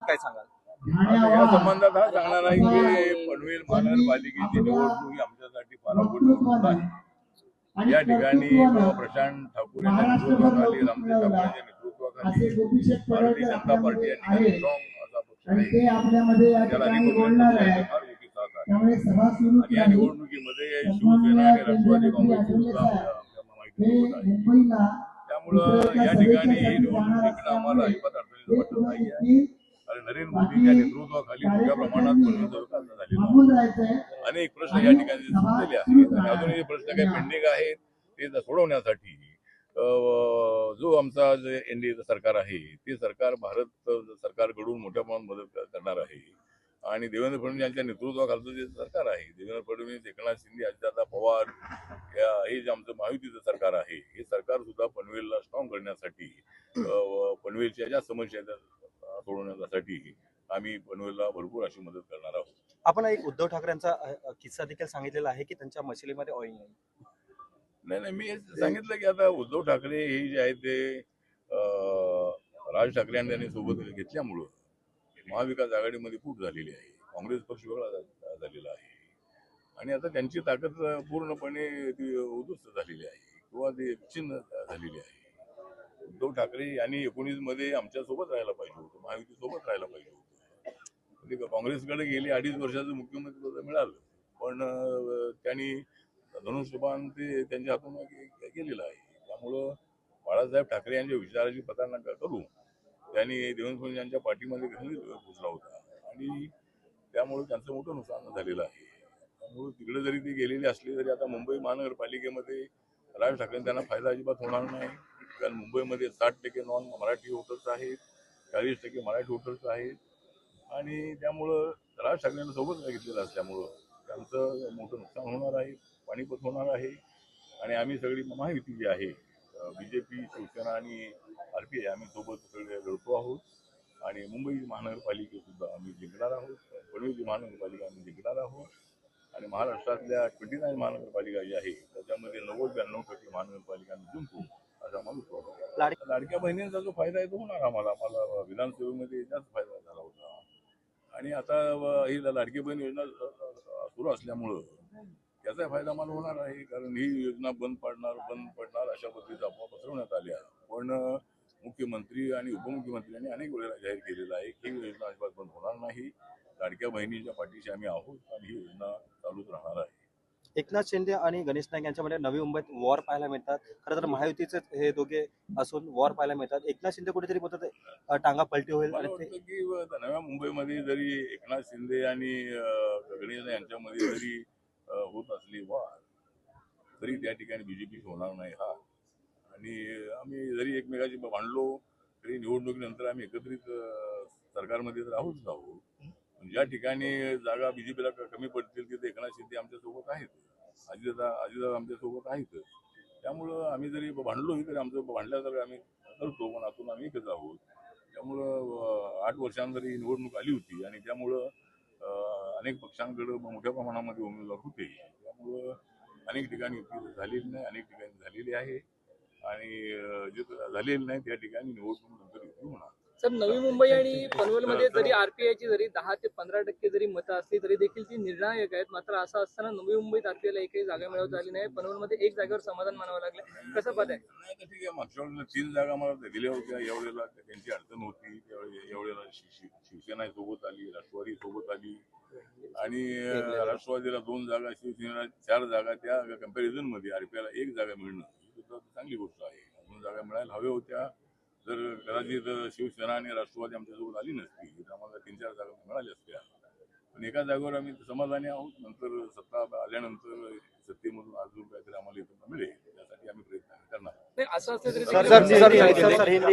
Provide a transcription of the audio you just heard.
काय सांगाल? आता या संबंधात हा सांगणार आहे की पनवेल महानगरपालिकेची निवडणूक ही आमच्यासाठी फार अवघड निवडणूक आहे। या ठिकाणी प्रशांत ठाकूर यांच्या नेतृत्वाखाली रामदेव ठाकूर यांच्या नेतृत्वाखाली भारतीय जनता पार्टी या ठिकाणी स्ट्रॉंग असा पक्ष आहे, त्याला अनेक पक्षांची फार मोठी साथ आहे। आणि या निवडणुकीमध्ये शिवसेना आणि राष्ट्रवादी काँग्रेस सुद्धा आपल्या माहितीसोबत आहे। त्यामुळं या ठिकाणी ही निवडणूक जिंकणं आम्हाला अजिबात अडचणीचं वाटत नाही आहे, कारण नरेंद्र मोदींच्या नेतृत्वाखाली मोठ्या प्रमाणात पनवेलचा विकास झालेला आहे। अनेक प्रश्न या ठिकाणी सुटलेले आहेत आणि अजूनही प्रश्न काही पेंडिंग आहेत ते सोडवण्यासाठी जो आमचा जे एनडीएचं सरकार आहे ते सरकार भारत सरकारकडून मोठ्या प्रमाणात मदत करणार आहे। आणि देवेंद्र फडणवीस यांच्या नेतृत्वाखालचं जे सरकार आहे, देवेंद्र फडणवीस, एकनाथ शिंदे, अजितदादा पवार हे जे आमचं महायुतीचं सरकार आहे, हे सरकार सुद्धा पनवेलला स्ट्रॉंग करण्यासाठी पनवेलच्या ज्या समस्या सोडवण्यासाठी आम्ही पनवेलला भरपूर अशी मदत करणार आहोत। आपण एक उद्धव ठाकरेंचा किस्सा देखील सांगितलेला आहे की त्यांच्या मशिलीमध्ये ऑइल नाही। नाही, मी सांगितलं की आता उद्धव ठाकरे हे जे आहे ते राज ठाकरे यांनी सोबत घेतल्यामुळं महाविकास आघाडीमध्ये फूट झालेली आहे, काँग्रेस पक्ष वेगळा झालेला आहे आणि आता त्यांची ताकद पूर्णपणे ती उद्ध्वस्त झालेली आहे किंवा ती विच्छिन्न झालेली आहे। उद्धव ठाकरे यांनी 19 मध्ये आमच्या सोबत राहायला पाहिजे होतं, महायुती सोबत राहायला पाहिजे होतं। काँग्रेसकडे गेली 2.5 वर्षाचं मुख्यमंत्री पद मिळालं, पण त्यांनी धनुष्यबाण ते त्यांच्या हातून गेलेलं आहे। त्यामुळं बाळासाहेब ठाकरे यांच्या विचाराची प्रतारणा करून त्यांनी देवेंद्र फडणवीस यांच्या पाठीमध्ये घुसला होता आणि त्यामुळे त्यांचं मोठं नुकसान झालेलं आहे। त्यामुळे तिकडे जरी ते गेलेले असले तरी आता मुंबई महानगरपालिकेमध्ये राज ठाकरे त्यांना फायदा अजिबात होणार नाही, कारण मुंबईमध्ये 60% नॉन मराठी वोटर्स आहेत, 40% मराठी वोटर्स आहेत आणि त्यामुळं राज ठाकरेंना सोबत घेतलेलं असल्यामुळं त्यांचं मोठं नुकसान होणार आहे, पाणीपत होणार आहे। आणि आम्ही सगळी महायुती जी आहे, बीजेपी, शिवसेना आणि आरपीआय, आम्ही सोबत सगळे लढतो आहोत आणि मुंबई महानगरपालिका सुद्धा आम्ही जिंकणार आहोत, पनवेल महानगरपालिका आम्ही जिंकणार आहोत आणि महाराष्ट्रातल्या 29 महानगरपालिका जी आहे त्याच्यामध्ये 90-92% महानगरपालिका आम्ही जिंकू असा मला विश्वास आहे। लाडक्या बहिणींचा जो फायदा आहे तो होणार आम्हाला विधानसभेमध्ये जास्त फायदा झाला होता आणि आता ही लाडकी बहीण योजना सुरू असल्यामुळं त्याचा फायदा मला होणार आहे, कारण ही योजना बंद पडणार अशा पद्धतीचा अफवा पसरवण्यात आल्या, पण मुख्यमंत्री आणि उपमुख्यमंत्र्यांनी अनेक वेळेला जाहीर केलेलं आहे की ही योजना अजिबात बंद होणार नाही। लाडक्या बहिणीच्या पाठीशी आम्ही आहोत आणि ही योजना चालूच राहणार आहे। एकनाथ शिंदे आणि गणेश नाईक यांच्यामध्ये नवी मुंबईत वॉर पाहायला मिळतात। खरं तर महायुतीचे हे दोघे असून वॉर पाहायला मिळतात। एकनाथ शिंदे कुठेतरी बोलतात टांगा पलटी होईल आणि ते की नव्या मुंबईमध्ये जरी एकनाथ शिंदे आणि गणेश नाईक यांच्यामध्ये जरी होत असली वार तरी त्या ठिकाणी बीजेपी होणार नाही हा, आणि आम्ही जरी एकमेकाची भांडलो तरी निवडणुकीनंतर आम्ही एकत्रित सरकारमध्ये तर आहोत। ज्या ठिकाणी जागा बीजेपीला कमी पडतील तिथे एकनाथ शिंदे आमच्या सोबत आहेत, अजितदादा आमच्या सोबत आहेत। त्यामुळं आम्ही जरी भांडलोही तरी आमचं भांडल्यासारखं आम्ही करतो, पण आतून आम्ही एकच आहोत। त्यामुळं 8 वर्षांनंतर ही निवडणूक आली होती आणि त्यामुळं अनेक पक्षांकडे मोठ्या प्रमाणामध्ये उमेदवार होते, त्यामुळं अनेक ठिकाणी युती झालेली नाही, अनेक ठिकाणी झालेली आहे आणि जे झालेली नाही त्या ठिकाणी निवडणूक नंतर युती होणार। सर, नवी मुंबई आणि पनवेलमध्ये जरी आरपीआयची जरी 10 ते 15% जरी मतं असली तरी देखील ती निर्णायक आहेत, मात्र असं असताना नवी मुंबईत आरपीआयला एकही जागा मिळत झाली नाही, पनवेलमध्ये 1 जागेवर समाधान मानावं लागलं, कसं पद आहे? नाही तर ठीक आहे, मागच्या वेळेला 3 जागा मला दिल्या होत्या, यावेळेला त्यांची अडचण होती, यावेळेला शिवसेना सोबत आली, राष्ट्रवादी सोबत आली आणि राष्ट्रवादीला 2 जागा, शिवसेनेला 4 जागा, त्या कम्पॅरिझन मध्ये आरपीआयला 1 जागा मिळणं ही सुद्धा चांगली गोष्ट आहे। 2 जागा मिळायला हव्या होत्या, जर कदाचित शिवसेना आणि राष्ट्रवादी आमच्यासोबत आली नसती तर आम्हाला 3-4 जागा मिळाल्या असत्या, पण एका जागेवर आम्ही समाधानी आहोत। नंतर सत्ता आल्यानंतर सत्तेमधून अजून काहीतरी आम्हाला इथं मिळेल त्यासाठी आम्ही प्रयत्न करणार। असं असलं तरी